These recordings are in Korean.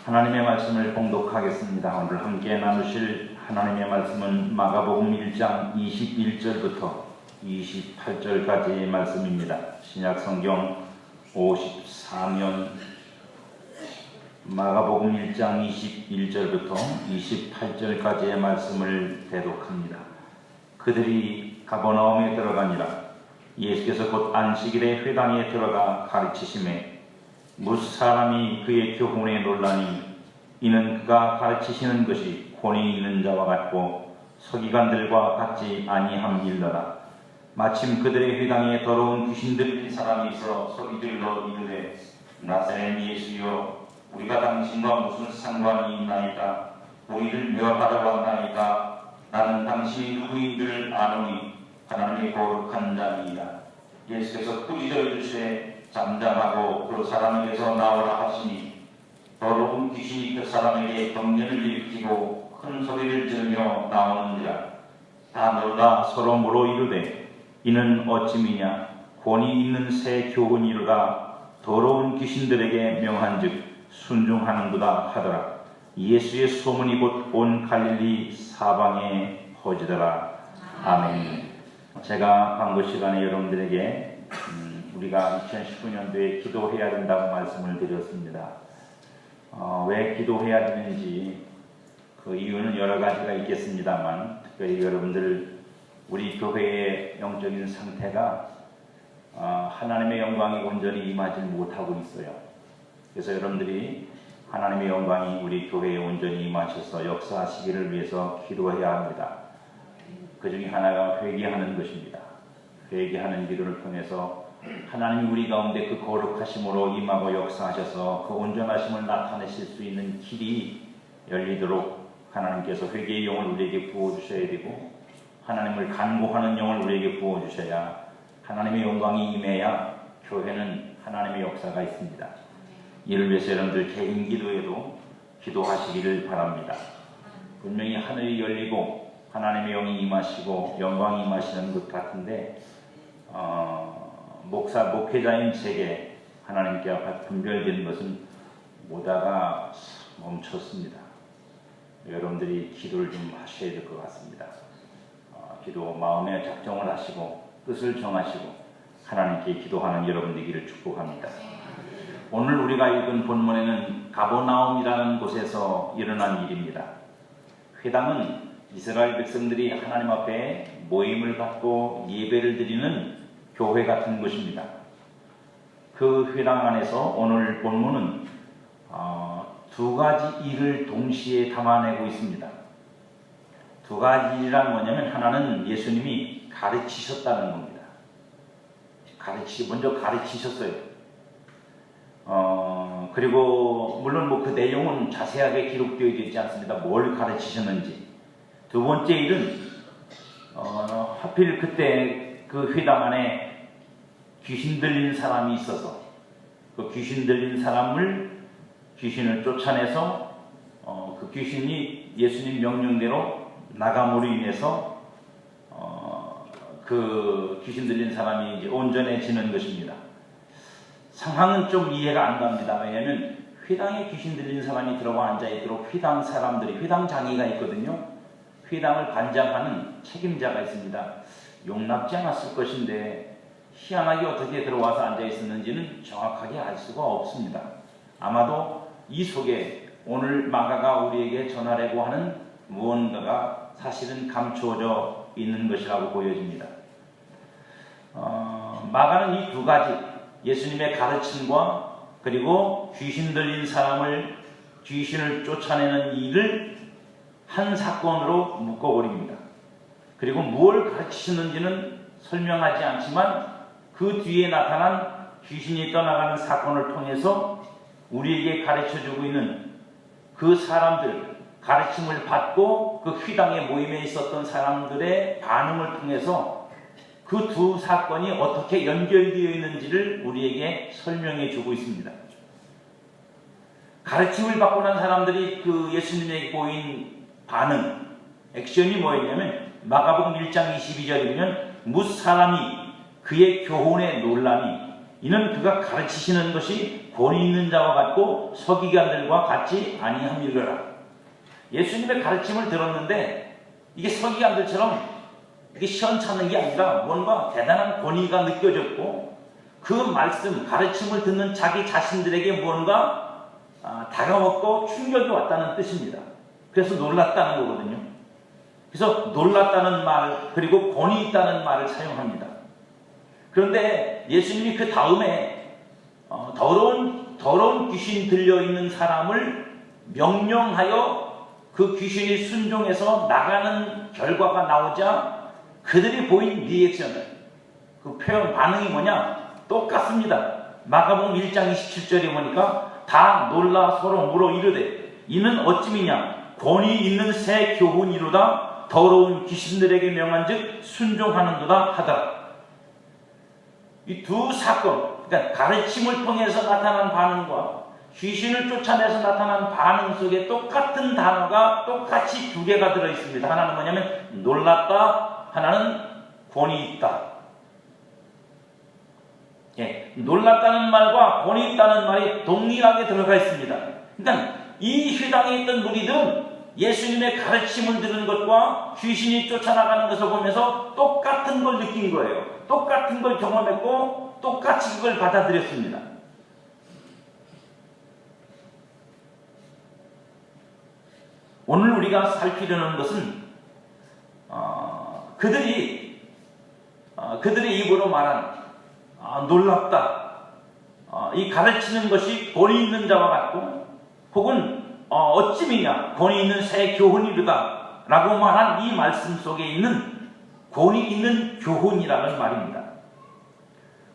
하나님의 말씀을 봉독하겠습니다. 오늘 함께 나누실 하나님의 말씀은 마가복음 1장 21절부터 28절까지의 말씀입니다. 신약성경 54면 마가복음 1장 21절부터 28절까지의 말씀을 대독합니다. 그들이 가버나움에 들어가니라. 예수께서 곧 안식일에 회당에 들어가 가르치심에 무슨 사람이 그의 교훈에 놀라니 이는 그가 가르치시는 것이 권위 있는 자와 같고 서기관들과 같지 아니함 일러라. 마침 그들의 회당에 더러운 귀신 들린 사람이 있어 소리질러 이르되 나사렛 예수여 우리가 당신과 무슨 상관이 있나이까? 우리를 멸하러 왔나이까? 나는 당신이 누구인 줄 아노니 하나님의 거룩한 자니이다. 예수께서 꾸짖어 이르시되 잠잠하고 그 사람에게서 나오라 하시니 더러운 귀신이 그 사람에게 경련을 일으키고 큰 소리를 지르며 나오는지라. 다 놀라 서로 물어 이르되 이는 어찌미냐? 권위 있는 새 교훈이로다. 더러운 귀신들에게 명한즉 순종하는도다 하더라. 예수의 소문이 곧 온 갈릴리 사방에 퍼지더라. 아멘. 제가 광고 시간에 여러분들에게 우리가 2019년도에 기도해야 된다고 말씀을 드렸습니다. 왜 기도해야 되는지 그 이유는 여러 가지가 있겠습니다만 특별히 여러분들 우리 교회의 영적인 상태가 하나님의 영광이 온전히 임하지 못하고 있어요. 그래서 여러분들이 하나님의 영광이 우리 교회에 온전히 임하셔서 역사하시기를 위해서 기도해야 합니다. 그 중에 하나가 회개하는 것입니다. 회개하는 기도를 통해서 하나님이 우리 가운데 그 거룩하심으로 임하고 역사하셔서 그 온전하심을 나타내실 수 있는 길이 열리도록 하나님께서 회개의 영을 우리에게 부어주셔야 되고 하나님을 간구하는 영을 우리에게 부어주셔야 하나님의 영광이 임해야 교회는 하나님의 역사가 있습니다. 이를 위해서 여러분들 개인 기도에도 기도하시기를 바랍니다. 분명히 하늘이 열리고 하나님의 영이 임하시고 영광이 임하시는 것 같은데 목회자인 제게 하나님께 앞에 분별된 것은 오다가 멈췄습니다. 여러분들이 기도를 좀 하셔야 될 것 같습니다. 기도 마음에 작정을 하시고 뜻을 정하시고 하나님께 기도하는 여러분 되기를 축복합니다. 오늘 우리가 읽은 본문에는 가버나움이라는 곳에서 일어난 일입니다. 회당은 이스라엘 백성들이 하나님 앞에 모임을 갖고 예배를 드리는 교회 같은 곳입니다. 그 회당 안에서 오늘 본문은 두 가지 일을 동시에 담아내고 있습니다. 두 가지 일이란 뭐냐면 하나는 예수님이 가르치셨다는 겁니다. 먼저 가르치셨어요. 그리고 물론 그 내용은 자세하게 기록되어 있지 않습니다. 뭘 가르치셨는지. 두 번째 일은 하필 그때 그 회당 안에 귀신 들린 사람이 있어서 그 귀신 들린 귀신을 쫓아내서 그 귀신이 예수님 명령대로 나감으로 인해서 그 귀신 들린 사람이 이제 온전해지는 것입니다. 상황은 좀 이해가 안 갑니다. 왜냐하면 회당에 귀신 들린 사람이 들어가 앉아있도록 회당 사람들이 회당 장의가 있거든요. 회당을 관장하는 책임자가 있습니다. 용납지 않았을 것인데 희한하게 어떻게 들어와서 앉아있었는지는 정확하게 알 수가 없습니다. 아마도 이 속에 오늘 마가가 우리에게 전하려고 하는 무언가가 사실은 감추어져 있는 것이라고 보여집니다. 마가는 이 두 가지 예수님의 가르침과 그리고 귀신 들린 귀신을 쫓아내는 일을 한 사건으로 묶어버립니다. 그리고 무엇을 가르치셨는지는 설명하지 않지만 그 뒤에 나타난 귀신이 떠나가는 사건을 통해서 우리에게 가르쳐주고 있는 그 사람들, 가르침을 받고 그 회당의 모임에 있었던 사람들의 반응을 통해서 그 두 사건이 어떻게 연결되어 있는지를 우리에게 설명해 주고 있습니다. 가르침을 받고 난 사람들이 그 예수님에게 보인 반응, 액션이 뭐였냐면 마가복음 1장 22절이면 무슨 사람이 그의 교훈에 놀라니 이는 그가 가르치시는 것이 권위 있는 자와 같고 서기관들과 같지 아니함이로라. 예수님의 가르침을 들었는데 이게 서기관들처럼 이게 시원찮은 게 아니라 뭔가 대단한 권위가 느껴졌고 그 말씀, 가르침을 듣는 자기 자신들에게 뭔가 다가왔고 충격이 왔다는 뜻입니다. 그래서 놀랐다는 거거든요. 그래서 놀랐다는 말, 그리고 권위 있다는 말을 사용합니다. 그런데 예수님이 그 다음에 더러운 귀신 들려있는 사람을 명령하여 그 귀신이 순종해서 나가는 결과가 나오자 그들이 보인 리액션을, 그 표현 반응이 뭐냐? 똑같습니다. 마가복음 1장 27절에 보니까 다 놀라 서로 물어 이르되 이는 어찌미냐? 권위 있는 새 교훈이로다. 더러운 귀신들에게 명한즉 순종하는도다 하더라. 이 두 사건, 그러니까 가르침을 통해서 나타난 반응과 귀신을 쫓아내서 나타난 반응 속에 똑같은 단어가 똑같이 두 개가 들어있습니다. 하나는 뭐냐면 놀랐다, 하나는 권위 있다. 예, 놀랐다는 말과 권위 있다는 말이 동일하게 들어가 있습니다. 그러니까 이 회당에 있던 무리들은 예수님의 가르침을 들은 것과 귀신이 쫓아나가는 것을 보면서 똑같은 걸 느낀 거예요. 똑같은 걸 경험했고 똑같이 그걸 받아들였습니다. 오늘 우리가 살피려는 것은 그들의 입으로 말한 놀랍다, 이 가르치는 것이 권위 있는 자와 같고 혹은 어찌미냐 권위 있는 새 교훈이르다 라고 말한 이 말씀 속에 있는 권위 있는 교훈이라는 말입니다.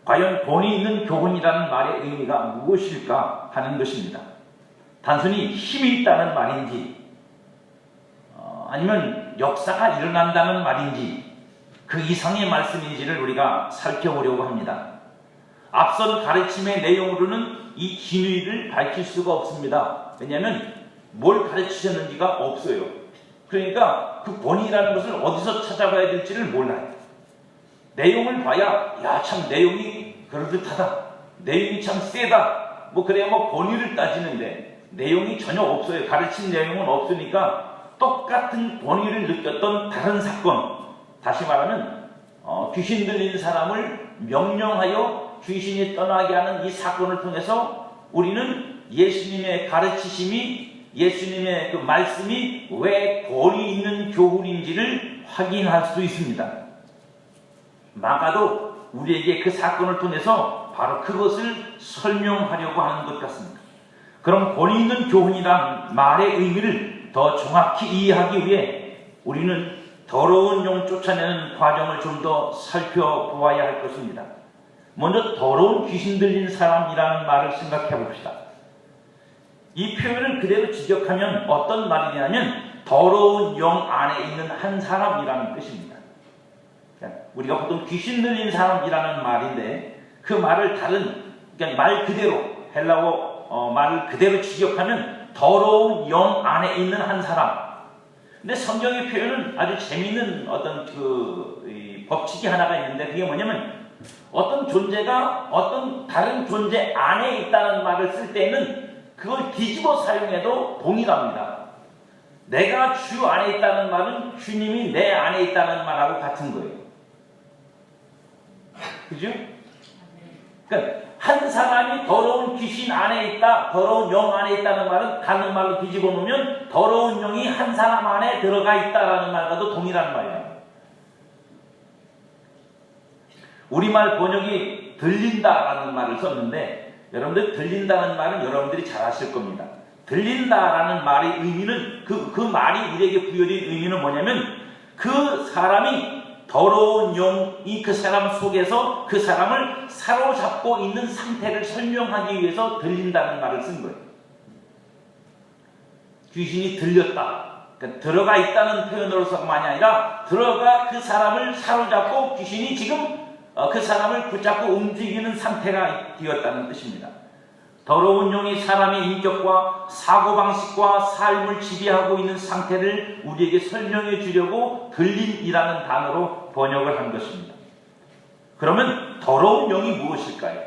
과연 권위 있는 교훈이라는 말의 의미가 무엇일까 하는 것입니다. 단순히 힘이 있다는 말인지 아니면 역사가 일어난다는 말인지 그 이상의 말씀인지를 우리가 살펴보려고 합니다. 앞선 가르침의 내용으로는 이 진위를 밝힐 수가 없습니다. 왜냐하면 뭘 가르치셨는지가 없어요. 그러니까 그 권위라는 것을 어디서 찾아봐야 될지를 몰라요. 내용을 봐야 참 내용이 그럴듯하다, 내용이 참 세다, 그래야 권위를 따지는데 내용이 전혀 없어요. 가르친 내용은 없으니까 똑같은 권위를 느꼈던 다른 사건, 다시 말하면 귀신 들린 사람을 명령하여 귀신이 떠나게 하는 이 사건을 통해서 우리는 예수님의 가르치심이, 예수님의 그 말씀이 왜 권위 있는 교훈인지를 확인할 수 있습니다. 마가도 우리에게 그 사건을 통해서 바로 그것을 설명하려고 하는 것 같습니다. 그럼 권위 있는 교훈이란 말의 의미를 더 정확히 이해하기 위해 우리는 더러운 영 쫓아내는 과정을 좀 더 살펴보아야 할 것입니다. 먼저 더러운 귀신 들린 사람이라는 말을 생각해 봅시다. 이 표현을 그대로 직역하면 어떤 말이냐면 더러운 영 안에 있는 한 사람이라는 뜻입니다. 우리가 보통 귀신 들린 사람이라는 말인데 그 말을 그러니까 말 그대로 헬라어 말을 그대로 직역하면 더러운 영 안에 있는 한 사람. 근데 성경의 표현은 아주 재미있는 어떤 법칙이 하나가 있는데 그게 뭐냐면 어떤 존재가 어떤 다른 존재 안에 있다는 말을 쓸 때는 그걸 뒤집어 사용해도 동일합니다. 내가 주 안에 있다는 말은 주님이 내 안에 있다는 말하고 같은 거예요. 그죠? 그러니까 한 사람이 더러운 귀신 안에 있다, 더러운 영 안에 있다는 말은 다른 말로 뒤집어 놓으면 더러운 영이 한 사람 안에 들어가 있다라는 말과도 동일한 말이에요. 우리말 번역이 들린다라는 말을 썼는데 여러분들 들린다는 말은 여러분들이 잘 아실 겁니다. 들린다라는 말의 의미는 그 말이 우리에게 부여된 의미는 뭐냐면 그 사람이 더러운 영이 그 사람 속에서 그 사람을 사로잡고 있는 상태를 설명하기 위해서 들린다는 말을 쓴 거예요. 귀신이 들렸다. 그러니까 들어가 있다는 표현으로서만이 아니라 들어가 그 사람을 사로잡고 귀신이 지금 그 사람을 붙잡고 움직이는 상태가 되었다는 뜻입니다. 더러운 영이 사람의 인격과 사고방식과 삶을 지배하고 있는 상태를 우리에게 설명해 주려고 들림이라는 단어로 번역을 한 것입니다. 그러면 더러운 영이 무엇일까요?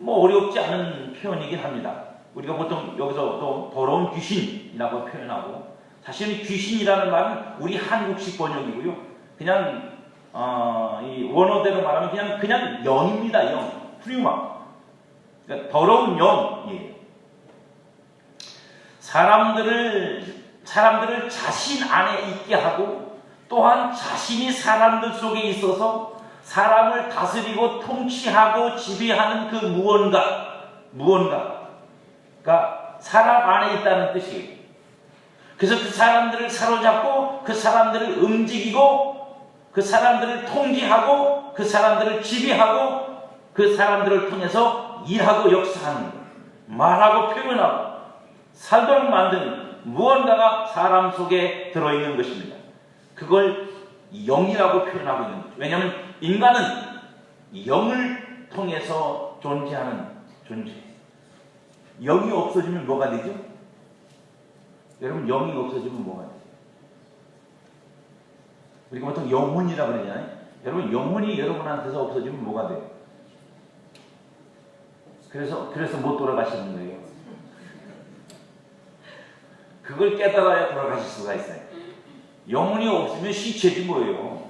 뭐 어렵지 않은 표현이긴 합니다. 우리가 보통 여기서 또 더러운 귀신이라고 표현하고, 사실은 귀신이라는 말은 우리 한국식 번역이고요. 그냥 이 원어대로 말하면 그냥 영입니다. 영, 프리마. 그러니까 더러운 영이에요. 사람들을 자신 안에 있게 하고, 또한 자신이 사람들 속에 있어서 사람을 다스리고 통치하고 지배하는 그 무언가가 사람 안에 있다는 뜻이에요. 그래서 그 사람들을 사로잡고 그 사람들을 움직이고 그 사람들을 통제하고 그 사람들을 지배하고 그 사람들을 통해서 일하고 역사하는 것, 말하고 표현하고 살도록 만드는 무언가가 사람 속에 들어있는 것입니다. 그걸 영이라고 표현하고 있는 거죠. 왜냐하면 인간은 영을 통해서 존재하는 존재. 영이 없어지면 뭐가 되죠? 여러분, 영이 없어지면 뭐가 돼요? 우리가 보통 영혼이라고 그러잖아요. 여러분, 영혼이 여러분한테서 없어지면 뭐가 돼요? 그래서 못 돌아가시는 거예요. 그걸 깨달아야 돌아가실 수가 있어요. 영혼이 없으면 시체지 뭐예요.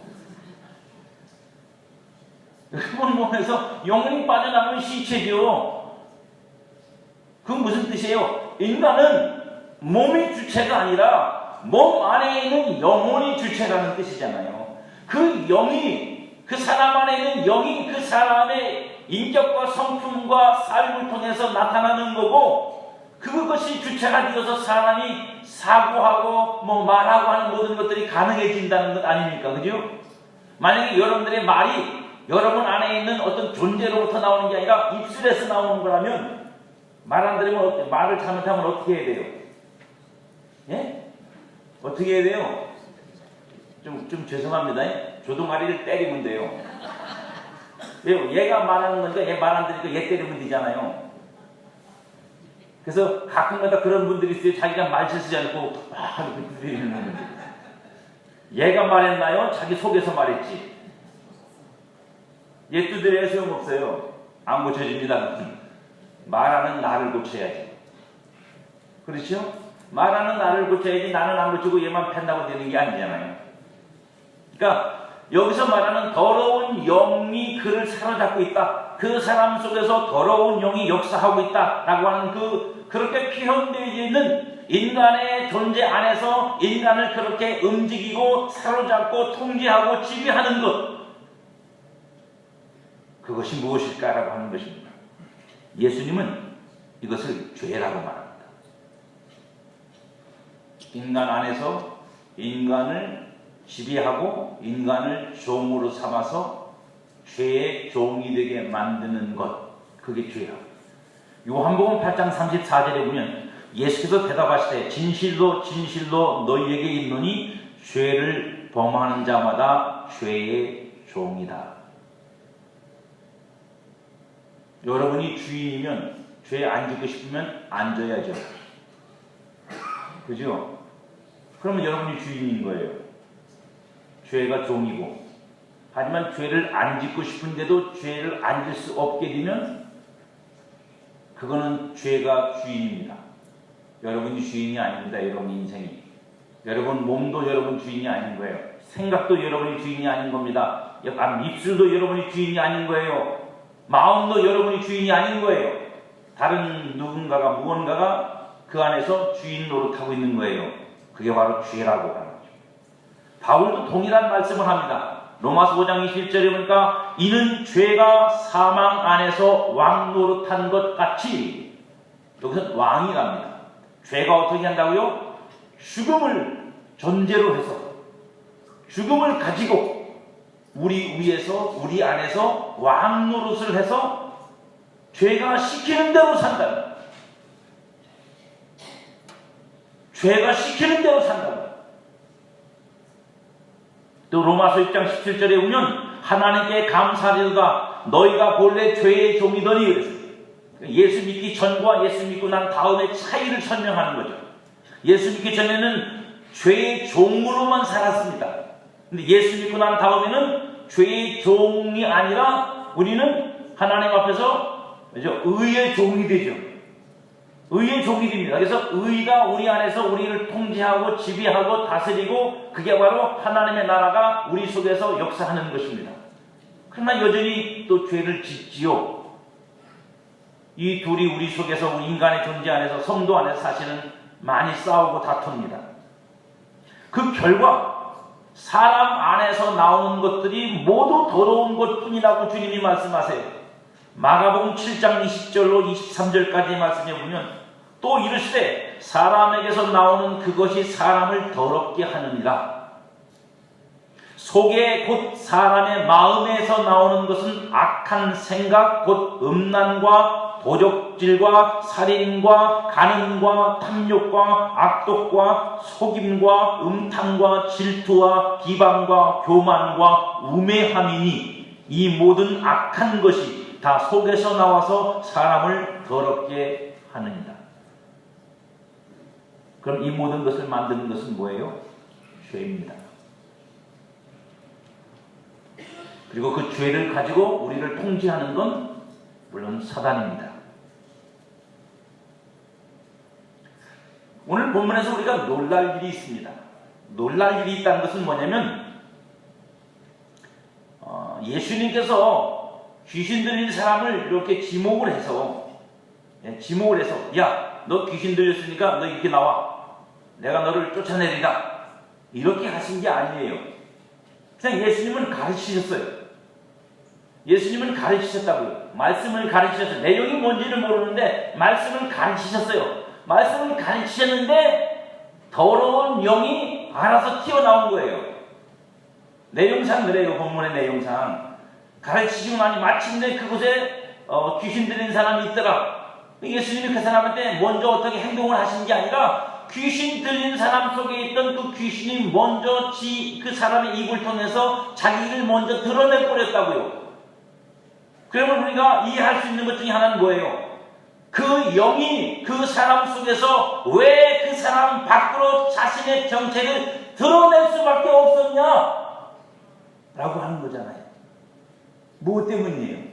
여러분 몸에서 영혼이 빠져나가면 시체죠. 그건 무슨 뜻이에요? 인간은 몸이 주체가 아니라 몸 안에 있는 영혼이 주체라는 뜻이잖아요. 그 영이, 그 사람 안에 있는 영이 그 사람의 인격과 성품과 삶을 통해서 나타나는 거고, 그것이 주체가 되어서 사람이 사고하고 말하고 하는 모든 것들이 가능해진다는 것 아닙니까? 그죠? 만약에 여러분들의 말이 여러분 안에 있는 어떤 존재로부터 나오는 게 아니라 입술에서 나오는 거라면, 말 안 들으면 말을 잘못하면 어떻게 해야 돼요? 예? 어떻게 해야 돼요? 좀 죄송합니다. 조동아리를 때리면 돼요. 왜요? 얘가 말하는 건데 얘 말 안 들으니까 얘 때리면 되잖아요. 그래서 가끔가다 그런 분들이 있어요. 자기가 말 실수지 않고 이렇게 들리는 분들. 얘가 말했나요? 자기 속에서 말했지. 얘 두드려야 소용없어요. 안 고쳐집니다. 말하는 나를 고쳐야지. 그렇죠? 말하는 나를 고쳐야지, 나는 안 고치고 얘만 팬다고 되는 게 아니잖아요. 그러니까 여기서 말하는 더러운 영이 그를 사로잡고 있다, 그 사람 속에서 더러운 영이 역사하고 있다라고 하는 그렇게 표현되어 있는 인간의 존재 안에서 인간을 그렇게 움직이고 사로잡고 통제하고 지배하는 것, 그것이 무엇일까라고 하는 것입니다. 예수님은 이것을 죄라고 말합니다. 인간 안에서 인간을 지배하고 인간을 종으로 삼아서 죄의 종이 되게 만드는 것, 그게 죄라고. 요한복음 8장 34절에 보면 예수께서 대답하시되 진실로 진실로 너희에게 이르노니 죄를 범하는 자마다 죄의 종이다. 여러분이 주인이면 죄 안 짓고 싶으면 안 져야죠. 그죠? 그러면 여러분이 주인인 거예요. 죄가 종이고. 하지만 죄를 안 짓고 싶은데도 죄를 안 질 수 없게 되면 그거는 죄가 주인입니다. 여러분이 주인이 아닙니다. 여러분 인생이. 여러분 몸도 여러분 주인이 아닌 거예요. 생각도 여러분이 주인이 아닌 겁니다. 입술도 여러분이 주인이 아닌 거예요. 마음도 여러분이 주인이 아닌 거예요. 다른 누군가가, 무언가가 그 안에서 주인 노릇하고 있는 거예요. 그게 바로 죄라고 하는 거죠. 바울도 동일한 말씀을 합니다. 로마서 5장 21절에 보니까 이는 죄가 사망 안에서 왕 노릇한 것 같이, 여기서 왕이랍니다. 죄가 어떻게 한다고요? 죽음을 전제로 해서, 죽음을 가지고 우리 위에서, 우리 안에서 왕 노릇을 해서 죄가 시키는 대로 산다. 죄가 시키는 대로 산다. 또 로마서 6장 17절에 보면 하나님께 감사하리로다 너희가 본래 죄의 종이더니 그랬어요. 예수 믿기 전과 예수 믿고 난 다음의 차이를 설명하는 거죠. 예수 믿기 전에는 죄의 종으로만 살았습니다. 근데 예수 믿고 난 다음에는 죄의 종이 아니라 우리는 하나님 앞에서 그죠? 의의 종이 되죠. 의의 종이 됩니다. 그래서 의가 우리 안에서 우리를 통제하고 지배하고 다스리고 그게 바로 하나님의 나라가 우리 속에서 역사하는 것입니다. 그러나 여전히 또 죄를 짓지요. 이 둘이 우리 속에서 우리 인간의 존재 안에서 성도 안에서 사실은 많이 싸우고 다툽니다. 그 결과 사람 안에서 나오는 것들이 모두 더러운 것뿐이라고 주님이 말씀하세요. 마가복음 7장 20절로 23절까지의 말씀에 보면 또 이르시되 사람에게서 나오는 그것이 사람을 더럽게 하느니라. 속에 곧 사람의 마음에서 나오는 것은 악한 생각 곧 음란과 도적질과 살인과 간음과 탐욕과 악독과 속임과 음탕과 질투와 비방과 교만과 우매함이니 이 모든 악한 것이 다 속에서 나와서 사람을 더럽게 하느니라. 그럼 이 모든 것을 만드는 것은 뭐예요? 죄입니다. 그리고 그 죄를 가지고 우리를 통제하는 건 물론 사단입니다. 오늘 본문에서 우리가 놀랄 일이 있습니다. 놀랄 일이 있다는 것은 뭐냐면 예수님께서 귀신 들린 사람을 이렇게 지목을 해서 야, 너 귀신 들렸으니까 너 이렇게 나와. 내가 너를 쫓아내리라. 이렇게 하신 게 아니에요. 그냥 예수님은 가르치셨어요. 예수님은 가르치셨다고요. 말씀을 가르치셨어요. 내용이 뭔지는 모르는데 말씀을 가르치셨어요. 말씀을 가르치셨는데 더러운 영이 알아서 튀어나온 거예요. 내용상 그래요. 본문의 내용상. 가르치시고 나니 마침내 그곳에 귀신 들린 사람이 있더라. 예수님이 그 사람한테 먼저 어떻게 행동을 하신 게 아니라 귀신 들린 사람 속에 있던 그 귀신이 먼저 그 사람의 입을 통해서 자기를 먼저 드러내버렸다고요. 그러면 우리가 이해할 수 있는 것 중에 하나는 뭐예요? 그 영이 그 사람 속에서 왜 그 사람 밖으로 자신의 정체를 드러낼 수밖에 없었냐? 라고 하는 거잖아요. 무엇 때문이에요?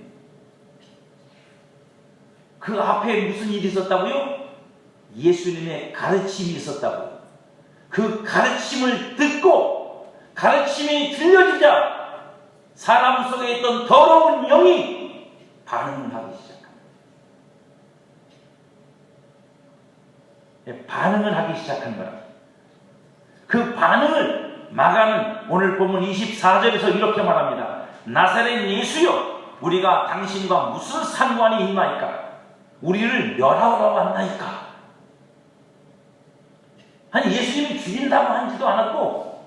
그 앞에 무슨 일이 있었다고요? 예수님의 가르침이 있었다고요. 그 가르침을 듣고 가르침이 들려지자 사람 속에 있던 더러운 영이 반응을 하기 시작합니다. 반응을 하기 시작한 거라. 그 반응을 마가는 오늘 본문 24절에서 이렇게 말합니다. 나사렛 예수여, 우리가 당신과 무슨 상관이 있나이까? 우리를 멸하러 왔나이까? 아니, 예수님이 죽인다고 하지도 않았고,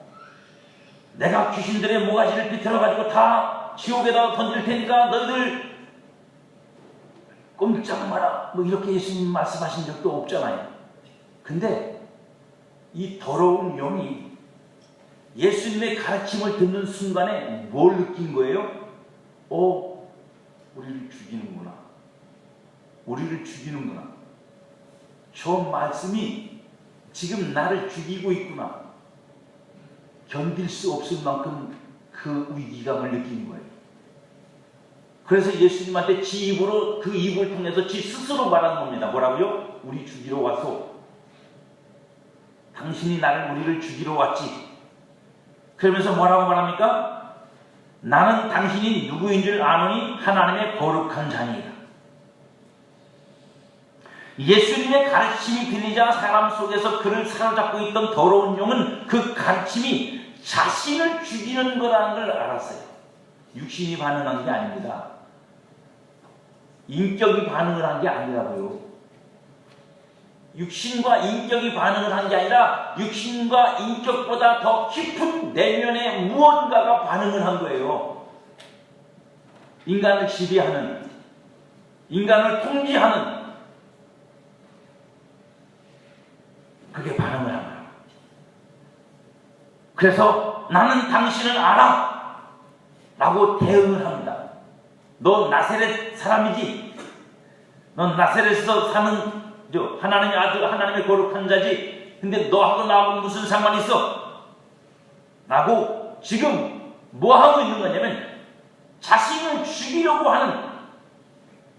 내가 귀신들의 모가지를 비틀어가지고 다 지옥에다 던질 테니까 너희들 꼼짝 마라, 뭐 이렇게 예수님 말씀하신 적도 없잖아요. 근데 이 더러운 영이 예수님의 가르침을 듣는 순간에 뭘 느낀 거예요? 우리를 죽이는구나. 우리를 죽이는구나. 저 말씀이 지금 나를 죽이고 있구나. 견딜 수 없을 만큼 그 위기감을 느끼는 거예요. 그래서 예수님한테 지 입으로, 그 입을 통해서 지 스스로 말하는 겁니다. 뭐라고요? 우리 죽이러 왔소. 당신이 우리를 죽이러 왔지. 그러면서 뭐라고 말합니까? 나는 당신이 누구인 줄 아노니 하나님의 거룩한 자니이다. 예수님의 가르침이 들리자 사람 속에서 그를 사로잡고 있던 더러운 영은 그 가르침이 자신을 죽이는 거라는 걸 알았어요. 육신이 반응한 게 아닙니다. 인격이 반응을 한 게 아니라고요. 육신과 인격이 반응을 한 게 아니라 육신과 인격보다 더 깊은 내면의 무언가가 반응을 한 거예요. 인간을 지배하는, 인간을 통제하는, 그게 반응을 한 거예요. 그래서 나는 당신을 알아 라고 대응을 합니다. 너 나사렛 사람이지? 넌 나사렛에서 사는 하나님의 아들, 하나님의 거룩한 자지? 근데 너하고 나하고 무슨 상관이 있어? 라고 지금 뭐 하고 있는 거냐면 자신을 죽이려고 하는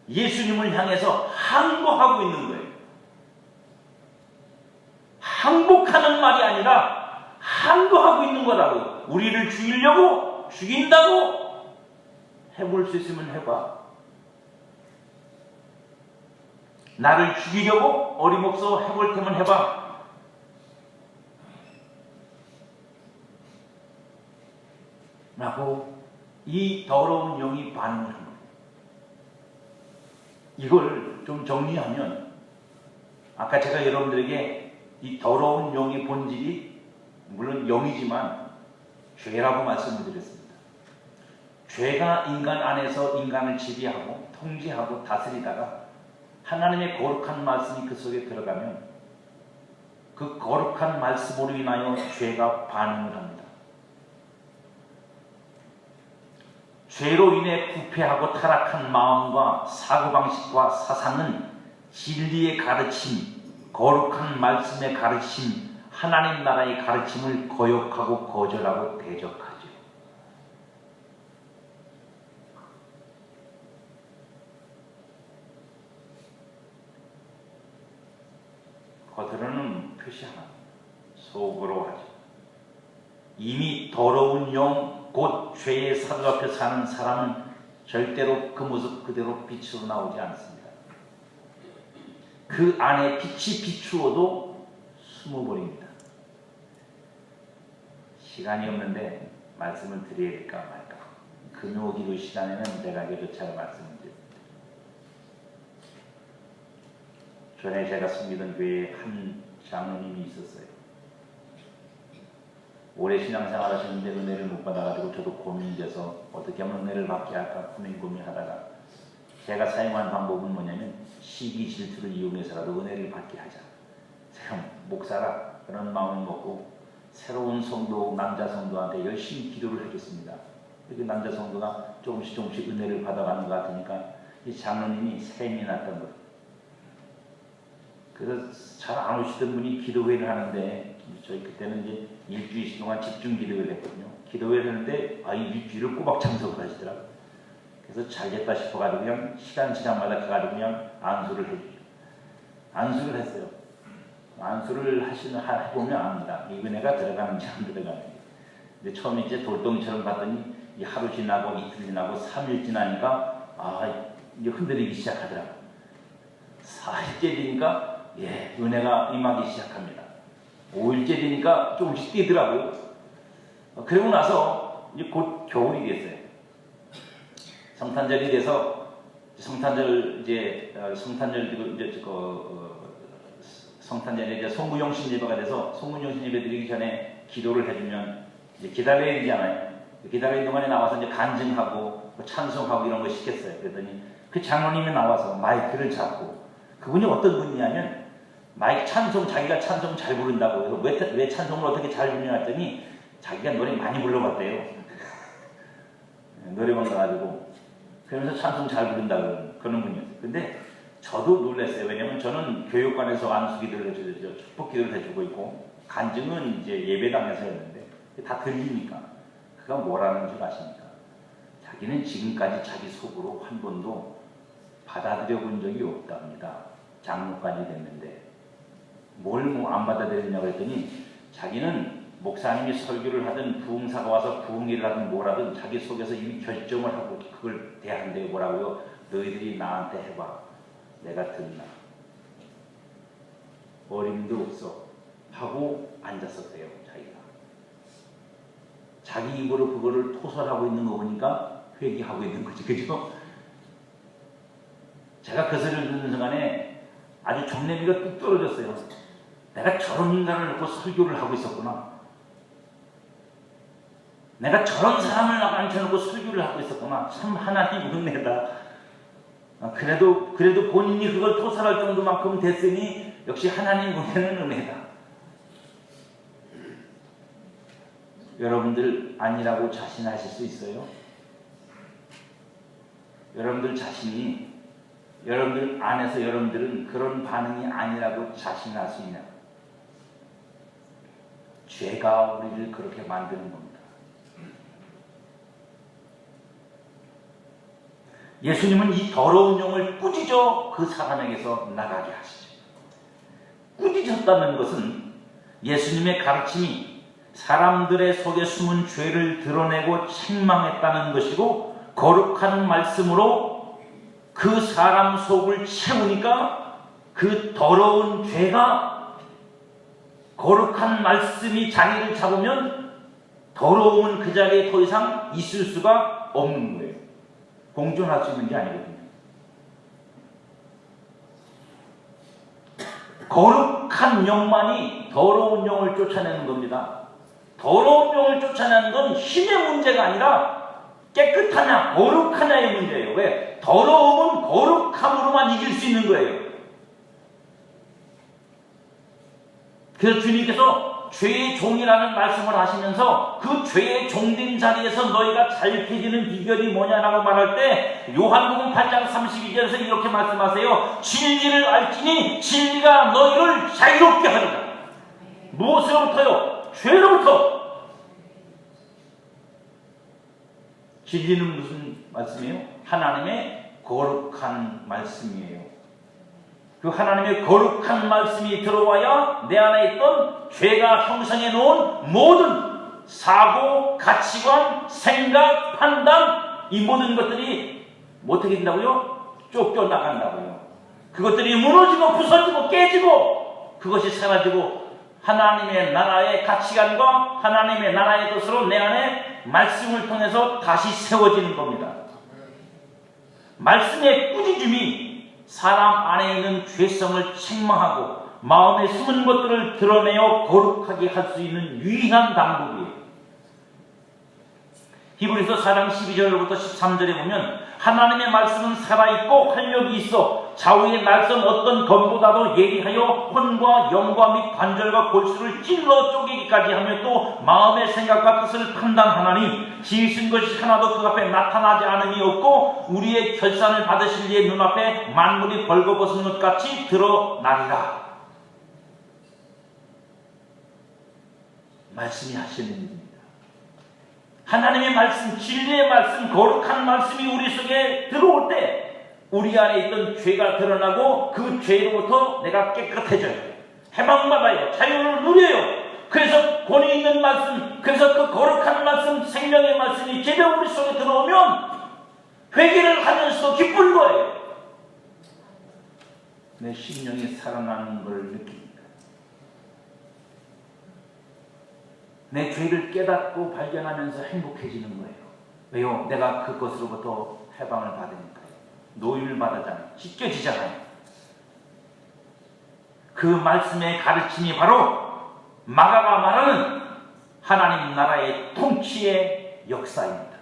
예수님을 향해서 항복하고 있는 거예요. 항복하는 말이 아니라 항거하고 있는 거라고. 우리를 죽이려고 죽인다고 해볼 수 있으면 해봐. 나를 죽이려고 어림없어 해볼 테면 해봐. 라고 이 더러운 영이 반응을 합니다. 이걸 좀 정리하면, 아까 제가 여러분들에게 이 더러운 영의 본질이 물론 영이지만 죄라고 말씀을 드렸습니다. 죄가 인간 안에서 인간을 지배하고 통제하고 다스리다가 하나님의 거룩한 말씀이 그 속에 들어가면 그 거룩한 말씀으로 인하여 죄가 반응을 합니다. 죄로 인해 부패하고 타락한 마음과 사고방식과 사상은 진리의 가르침, 거룩한 말씀의 가르침, 하나님 나라의 가르침을 거역하고 거절하고 대적하죠. 겉으로는 표시하나 속으로 하죠. 이미 더러운 영, 곧 죄의 사로잡혀 사는 사람은 절대로 그 모습 그대로 빛으로 나오지 않습니다. 그 안에 빛이 비추어도 숨어버립니다. 시간이 없는데 말씀을 드려야 될까 말까. 금요기도 시간에는 내가 교조차가 말씀을 드립니다. 전에 제가 섬기던 교회에 한 장로님이 있었어요. 오래 신앙생활 하시는데 은혜를 못 받아가지고 저도 고민이 돼서 어떻게 하면 은혜를 받게 할까 고민하다가 제가 사용한 방법은 뭐냐면 시기 질투를 이용해서라도 은혜를 받게 하자. 제가 목사라 그런 마음을 먹고 새로운 성도, 남자 성도한테 열심히 기도를 해줬습니다. 이렇게 남자 성도가 조금씩 은혜를 받아가는 것 같으니까 이 장로님이 셈이 났던 거예요. 그래서 잘 안 오시던 분이 기도회를 하는데, 저희 그때는 이제 일주일 동안 집중 기도회를 했거든요. 기도회를 하는데 이 일주일을 꼬박 참석을 하시더라고요. 그래서 잘됐다 싶어가지고 그냥 시간마다 가가지고 그냥 안수를 해주죠. 안수를 했어요. 안수를 해보면 압니다. 이 은혜가 들어가는지 안 들어가는지. 근데 처음에 이제 돌덩이처럼 봤더니 하루 지나고 이틀 지나고 3일 지나니까 이제 흔들리기 시작하더라고요. 4일째 되니까 은혜가 임하기 시작합니다. 5일째 되니까 조금씩 뛰더라고요. 그러고 나서 이제 곧 겨울이 됐어요. 성탄절이 돼서 성탄절에 이제 송구영신 예배가 돼서 송구영신 예배 드리기 전에 기도를 해주면 이제 기다려야 되잖아요. 기다리는 동안에 나와서 이제 간증하고 찬송하고 이런 거 시켰어요. 그랬더니 그 장로님이 나와서 마이크를 잡고, 그분이 어떤 분이냐면 자기가 찬송 잘 부른다고 해서 왜 찬송을 어떻게 잘 부르냐 했더니 자기가 노래 많이 불러봤대요. 노래방 가가지고 그러면서 찬송 잘 부른다고 그러는 분이었어요. 근데 저도 놀랐어요. 왜냐면 저는 교육관에서 안수기도를 해주죠. 축복기도를 해주고 있고, 간증은 이제 예배당에서 했는데 다 들리니까 그가 뭐라는 줄 아십니까? 자기는 지금까지 자기 속으로 한 번도 받아들여 본 적이 없답니다. 장로까지 됐는데 뭘 안 받아들였냐고 했더니 자기는 목사님이 설교를 하든 부흥사가 와서 부흥회를 하든 뭐라든 자기 속에서 이미 결정을 하고 그걸 대한대요. 뭐라고요? 너희들이 나한테 해봐. 내가 듣나. 어림도 없어. 하고 앉았었대요. 자기 입으로 그거를 토설하고 있는 거 보니까 회개하고 있는 거지. 그죠? 제가 그 소리를 듣는 순간에 아주 정내미가 뚝 떨어졌어요. 내가 저런 인간을 놓고 설교를 하고 있었구나. 내가 저런 사람을 앉혀놓고 설교를 하고 있었구나. 참 하나님 은혜다. 그래도 본인이 그걸 토설할 정도만큼 됐으니 역시 하나님 은혜는 은혜다. 여러분들 아니라고 자신하실 수 있어요? 여러분들 자신이, 여러분들 안에서 여러분들은 그런 반응이 아니라고 자신할 수 있냐? 죄가 우리를 그렇게 만드는 겁니다. 예수님은 이 더러운 영을 꾸짖어 그 사람에게서 나가게 하시죠. 꾸짖었다는 것은 예수님의 가르침이 사람들의 속에 숨은 죄를 드러내고 책망했다는 것이고, 거룩한 말씀으로 그 사람 속을 채우니까 그 더러운 죄가, 거룩한 말씀이 자리를 잡으면 더러움은 그 자리에 더 이상 있을 수가 없는 거예요. 공존할 수 있는 게 아니거든요. 거룩한 영만이 더러운 영을 쫓아내는 겁니다. 더러운 영을 쫓아내는 건 힘의 문제가 아니라 깨끗하냐 거룩하냐의 문제예요. 왜? 더러움은 거룩함으로만 이길 수 있는 거예요. 그래서 주님께서 죄의 종이라는 말씀을 하시면서 그 죄의 종된 자리에서 너희가 자유해지는 비결이 뭐냐라고 말할 때, 요한복음 8장 32절에서 이렇게 말씀하세요. 진리를 알지니 진리가 너희를 자유롭게 하리라. 무엇으로부터요? 죄로부터. 진리는 무슨 말씀이에요? 하나님의 거룩한 말씀이에요. 그 하나님의 거룩한 말씀이 들어와야 내 안에 있던 죄가 형성해 놓은 모든 사고, 가치관, 생각, 판단, 이 모든 것들이 어떻게 된다고요? 쫓겨나간다고요. 그것들이 무너지고 부서지고 깨지고 그것이 사라지고 하나님의 나라의 가치관과 하나님의 나라의 것으로 내 안에 말씀을 통해서 다시 세워지는 겁니다. 말씀의 꾸짖음이 사람 안에 있는 죄성을 책망하고 마음에 숨은 것들을 드러내어 거룩하게 할 수 있는 유일한 방법이에요. 히브리서 4장 12절부터 13절에 보면 하나님의 말씀은 살아있고 활력이 있어 좌우의 날선 어떤 검보다도 예리하여 혼과 영과 및 관절과 골수를 찔러 쪼개기까지 하며 또 마음의 생각과 뜻을 판단하나니 지으신 것이 하나도 그 앞에 나타나지 않음이 없고 우리의 결산을 받으실 이의 눈앞에 만물이 벌거벗은 것 같이 드러나리라. 말씀이 하시는 일입니다. 하나님의 말씀, 진리의 말씀, 거룩한 말씀이 우리 속에 들어올 때 우리 안에 있던 죄가 드러나고 그 죄로부터 내가 깨끗해져요. 해방받아요. 자유를 누려요. 그래서 권위 있는 말씀, 그래서 그 거룩한 말씀, 생명의 말씀이 제대로 우리 속에 들어오면 회개를 하면서 기쁜 거예요. 내 심령이 살아나는 걸 느낍니다. 내 죄를 깨닫고 발견하면서 행복해지는 거예요. 왜요? 내가 그것으로부터 해방을 받으니까요. 노임을 받았잖아요. 찢겨지잖아요. 그 말씀의 가르침이 바로 마가가 말하는 하나님 나라의 통치의 역사입니다.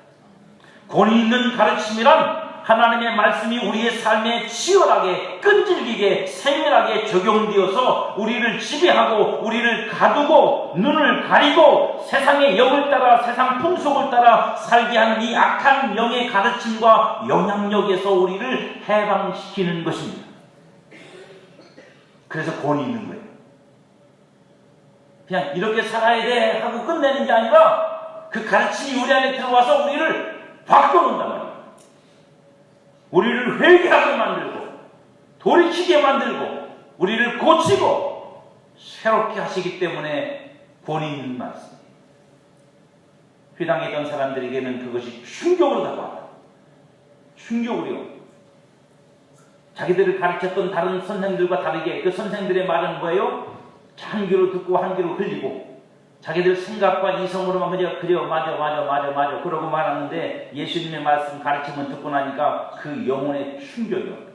권위 있는 가르침이란 하나님의 말씀이 우리의 삶에 치열하게 끈질기게 세밀하게 적용되어서 우리를 지배하고 우리를 가두고 눈을 가리고 세상의 영을 따라 세상 풍속을 따라 살게 하는 이 악한 영의 가르침과 영향력에서 우리를 해방시키는 것입니다. 그래서 권위 있는 거예요. 그냥 이렇게 살아야 돼 하고 끝내는 게 아니라 그 가르침이 우리 안에 들어와서 우리를 바꿔놓는단 말이에요. 우리를 회개하게 만들고 돌이키게 만들고 우리를 고치고 새롭게 하시기 때문에 권위 있는 말씀이에요. 회당에 있던 사람들에게는 그것이 충격으로 다가와요. 충격으로요. 자기들을 가르쳤던 다른 선생들과 다르게 그 선생들의 말은 뭐예요? 한 귀로 듣고 한 귀로 흘리고 자기들 생각과 이성으로만 그래요 맞아 그러고 말하는데 예수님의 말씀 가르침을 듣고 나니까 그 영혼의 충격이요.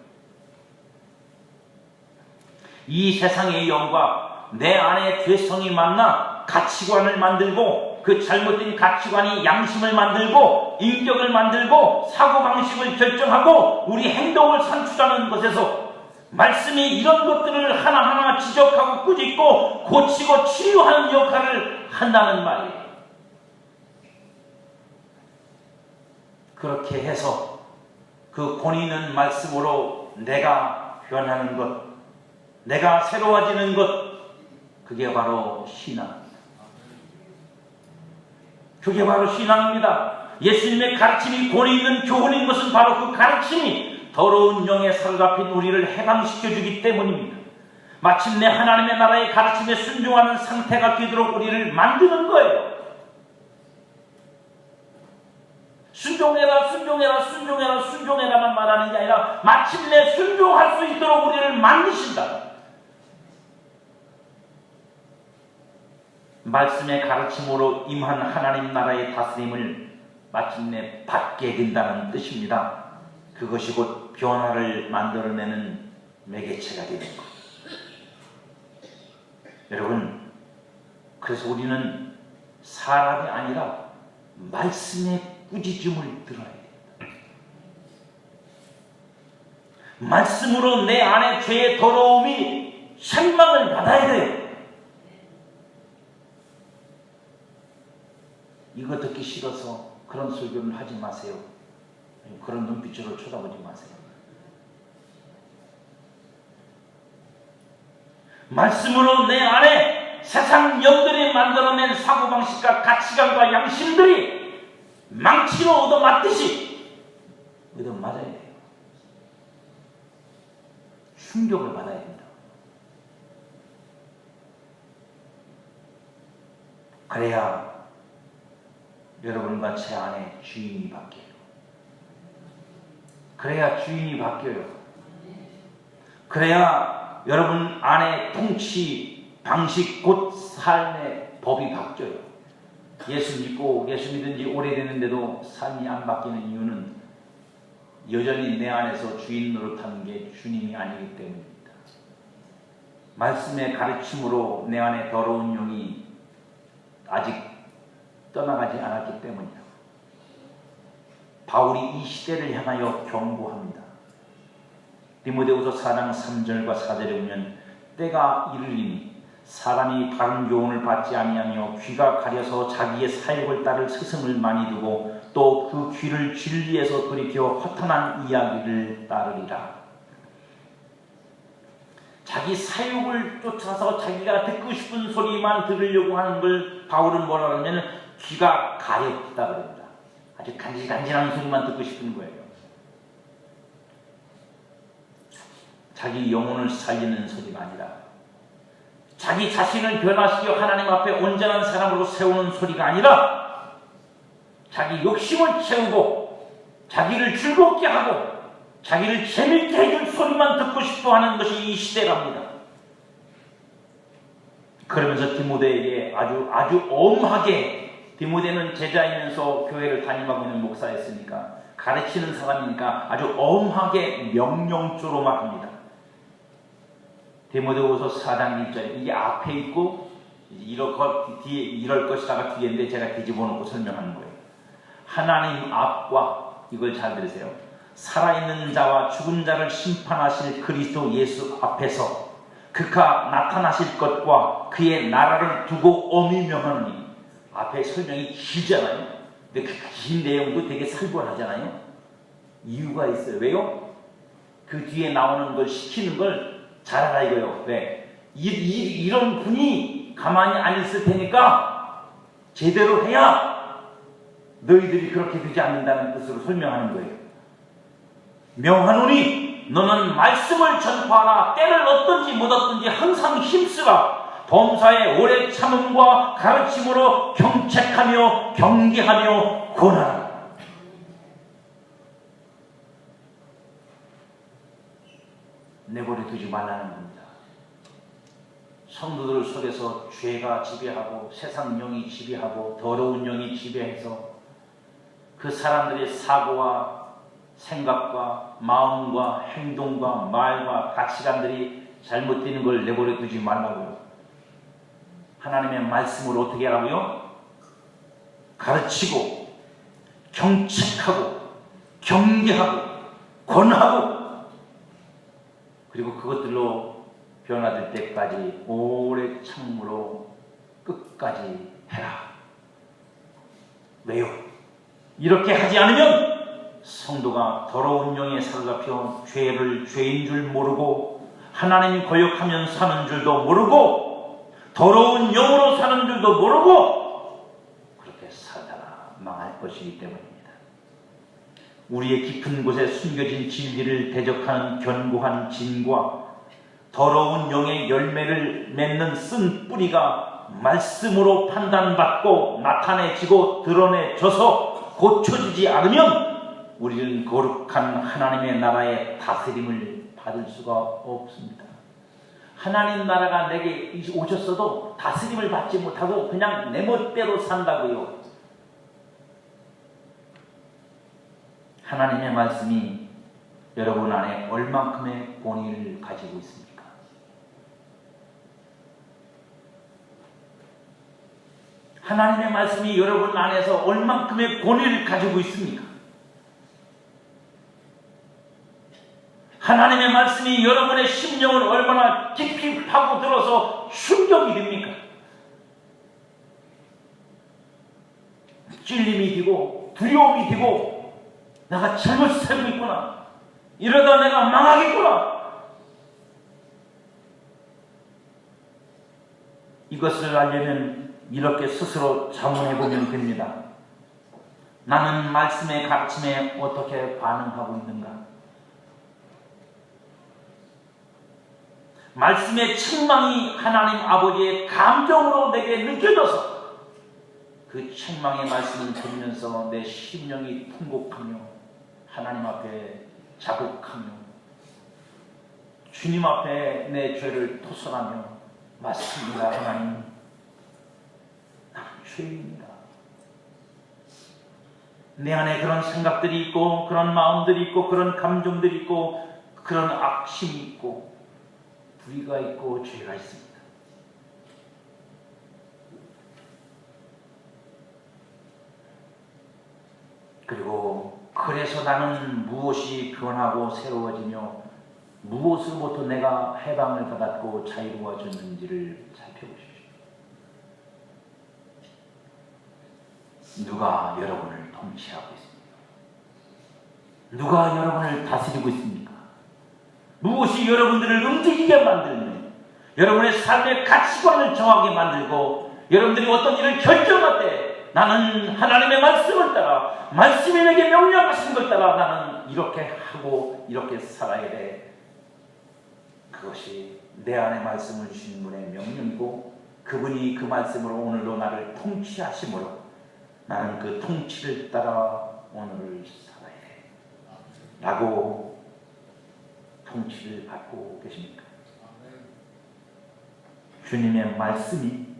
이 세상의 영과 내 안의 죄성이 만나 가치관을 만들고 그 잘못된 가치관이 양심을 만들고 인격을 만들고 사고방식을 결정하고 우리 행동을 산출하는 것에서 말씀이 이런 것들을 하나하나 지적하고 꾸짖고 고치고 치유하는 역할을 한다는 말이에요. 그렇게 해서 그 권위 있는 말씀으로 내가 변하는 것, 내가 새로워지는 것, 그게 바로 신앙입니다. 그게 바로 신앙입니다. 예수님의 가르침이 권위 있는 교훈인 것은 바로 그 가르침이 더러운 영에 사로잡힌 우리를 해방시켜주기 때문입니다. 마침내 하나님의 나라의 가르침에 순종하는 상태가 되도록 우리를 만드는 거예요. 순종해라, 순종해라, 순종해라, 순종해라만 말하는 게 아니라 마침내 순종할 수 있도록 우리를 만드신다. 말씀의 가르침으로 임한 하나님 나라의 다스림을 마침내 받게 된다는 뜻입니다. 그것이 곧 변화를 만들어내는 매개체가 되는 것. 여러분, 그래서 우리는 사람이 아니라 말씀의 꾸짖음을 들어야 됩니다. 말씀으로 내 안에 죄의 더러움이 책망을 받아야 돼요. 이거 듣기 싫어서 그런 설교를 하지 마세요. 그런 눈빛으로 쳐다보지 마세요. 말씀으로 내 안에 세상 영들이 만들어낸 사고방식과 가치관과 양심들이 망치로 얻어맞듯이 얻어맞아야 돼요. 충격을 받아야 됩니다. 그래야 여러분과 제 안에 주인이 바뀌어요. 그래야 주인이 바뀌어요. 그래야 여러분 안에 통치, 방식, 곧 삶의 법이 바뀌어요. 예수 믿고 예수 믿은 지 오래됐는데도 삶이 안 바뀌는 이유는 여전히 내 안에서 주인 노릇하는 게 주님이 아니기 때문입니다. 말씀의 가르침으로 내 안에 더러운 영이 아직 떠나가지 않았기 때문이다. 바울이 이 시대를 향하여 경고합니다. 디모데후서 4장 3절과 4절에 보면 때가 이르리니 사람이 바른 교훈을 받지 아니하며 귀가 가려서 자기의 사욕을 따를 스승을 많이 두고 또 그 귀를 진리에서 돌이켜 허탄한 이야기를 따르리라. 자기 사욕을 쫓아서 자기가 듣고 싶은 소리만 들으려고 하는 걸 바울은 뭐라 그러냐면 귀가 가렵다 그럽니다. 아주 간질간질한 소리만 듣고 싶은 거예요. 자기 영혼을 살리는 소리가 아니라 자기 자신을 변화시켜 하나님 앞에 온전한 사람으로 세우는 소리가 아니라 자기 욕심을 채우고 자기를 즐겁게 하고 자기를 재밌게 해줄 소리만 듣고 싶어 하는 것이 이 시대랍니다. 그러면서 디모데에게 아주 엄하게, 디모데는 제자이면서 교회를 담임하고 있는 목사였으니까 가르치는 사람이니까 아주 엄하게 명령조로 말합니다. 디모데후서 4장 1절, 이게 앞에 있고 이럴 것이다가 뒤에인데 제가 뒤집어놓고 설명하는 거예요. 하나님 앞과, 이걸 잘 들으세요, 살아있는 자와 죽은 자를 심판하실 그리스도 예수 앞에서 그가 나타나실 것과 그의 나라를 두고 엄히 명하노니. 앞에 설명이 길잖아요. 근데 그 긴 내용도 되게 살벌하잖아요. 이유가 있어요. 왜요? 그 뒤에 나오는 걸 시키는 걸 잘하라 이거요. 왜? 이런 분이 가만히 안 있을 테니까 제대로 해야 너희들이 그렇게 되지 않는다는 뜻으로 설명하는 거예요. 명하노니 너는 말씀을 전파하라. 때를 얻든지 못 얻든지 항상 힘쓰라. 범사의 오래 참음과 가르침으로 경책하며 경계하며 권하라. 내버려 두지 말라는 겁니다. 성도들 속에서 죄가 지배하고 세상 영이 지배하고 더러운 영이 지배해서 그 사람들의 사고와 생각과 마음과 행동과 말과 가치관들이 잘못되는 걸 내버려 두지 말라고요. 하나님의 말씀을 어떻게 하라고요? 가르치고 경책하고 경계하고 권하고, 그리고 그것들로 변화될 때까지 오래 참으로 끝까지 해라. 왜요? 이렇게 하지 않으면 성도가 더러운 영에 사로잡혀 죄를 죄인 줄 모르고 하나님 거역하면 사는 줄도 모르고 더러운 영으로 사는 줄도 모르고 그렇게 살다가 망할 것이기 때문입니다. 우리의 깊은 곳에 숨겨진 진리를 대적하는 견고한 진과 더러운 영의 열매를 맺는 쓴 뿌리가 말씀으로 판단받고 나타내지고 드러내져서 고쳐지지 않으면 우리는 거룩한 하나님의 나라의 다스림을 받을 수가 없습니다. 하나님 나라가 내게 오셨어도 다스림을 받지 못하고 그냥 내 멋대로 산다고요. 하나님의 말씀이 여러분 안에 얼만큼의 권위를 가지고 있습니까? 하나님의 말씀이 여러분 안에서 얼만큼의 권위를 가지고 있습니까? 하나님의 말씀이 여러분의 심령을 얼마나 깊이 파고들어서 충격이 됩니까? 찔림이 되고 두려움이 되고 내가 잘못 살고 있구나. 이러다 내가 망하겠구나. 이것을 알려면 이렇게 스스로 자문해보면 됩니다. 나는 말씀의 가르침에 어떻게 반응하고 있는가? 말씀의 책망이 하나님 아버지의 감정으로 내게 느껴져서 그 책망의 말씀을 들으면서 내 심령이 통곡하며 하나님 앞에 자복하며 주님 앞에 내 죄를 토설하며 맞습니다. 하나님, 나는 죄인입니다. 내 안에 그런 생각들이 있고 그런 마음들이 있고 그런 감정들이 있고 그런 악심이 있고 불의가 있고 죄가 있습니다. 그리고 그래서 나는 무엇이 변하고 새로워지며 무엇으로부터 내가 해방을 받았고 자유로워졌는지를 살펴보십시오. 누가 여러분을 통치하고 있습니까? 누가 여러분을 다스리고 있습니까? 무엇이 여러분들을 움직이게 만들며 여러분의 삶의 가치관을 정하게 만들고 여러분들이 어떤 일을 결정할 때 나는 하나님의 말씀을 따라 말씀이 내게 명령하신 것 따라 나는 이렇게 하고 이렇게 살아야 돼. 그것이 내 안에 말씀을 주신 분의 명령이고 그분이 그 말씀으로 오늘로 나를 통치하심으로 나는 그 통치를 따라 오늘을 살아야 돼 라고 통치를 받고 계십니까? 주님의 말씀이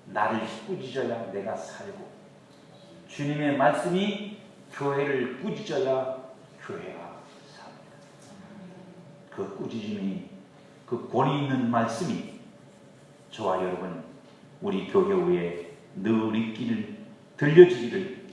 나를 꾸짖어야 내가 살고 주님의 말씀이 교회를 꾸짖어야 교회가 삽니다. 그 꾸짖음이 그 권위 있는 말씀이 저와 여러분 우리 교회 후에 늘 있기를 들려지기를